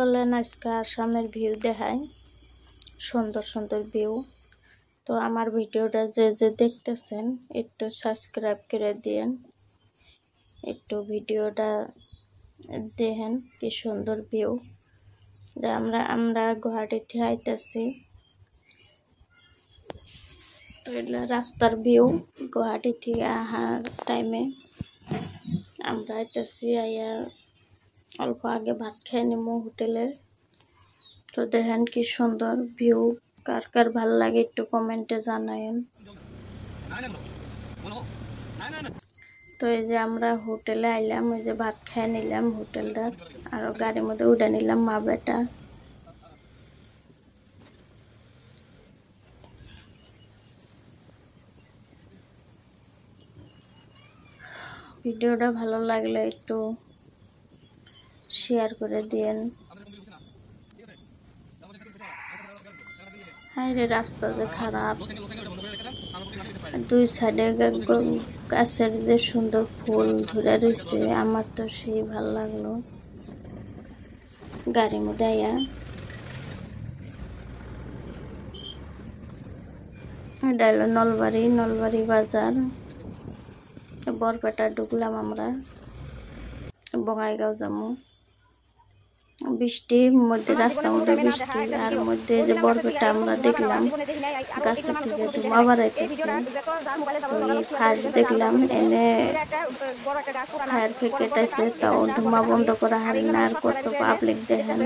চলেন আজকে আসামের ভিউ দেখাই, সুন্দর সুন্দর ভিউ। তো আমার ভিডিওটা যে যে দেখতেছেন একটু সাবস্ক্রাইব করে দিয়েন, একটু ভিডিওটা দেখেন কি সুন্দর ভিউ। আমরা গুয়াহাটিতে আইতেছি, তো এটা রাস্তার ভিউ। গুয়াহাটি থেকে আসার টাইমে আমরা আইতেছি, আইয়া অল্প আগে ভাত খেয়ে নিমু হোটেলে। তো দেখেন কি সুন্দর ভিউ, কার কার ভালো লাগে একটু কমেন্টে জানায়েন। তো এই যে আমরা হোটেলে আইলাম, ওই যে ভাত খেয়ে নিলাম হোটেলটা, আর গাড়ির মধ্যে উঠে নিলাম মা বেটা। ভিডিওটা ভালো লাগলে একটু শেয়ার করে দিয়েন। হাইরে রাস্তা যে খারাপ, দুই সাইডে গাছের যে সুন্দর ফুল ধরে রয়েছে, আমার তো সেই ভালো লাগলো গাড়ির মধ্যে আইয়া। এটা হলো নলবাড়ি বাজার। বরপেটা ঢুকলাম আমরা, বঙ্গাইগাঁও যাবো। বৃষ্টির মধ্যে, রাস্তার মধ্যে বৃষ্টি, আর মধ্যে যে বরপেটা আমরা দেখলাম গাছের থেকে ধোঁয়া বাড়াইতেছে। তো এই ফায়ার দেখলাম, এনে ফায়ার প্যাকেট আছে, তাও ধোঁয়া বন্ধ করা হারি না। আর কত পাবলিক দেখেন।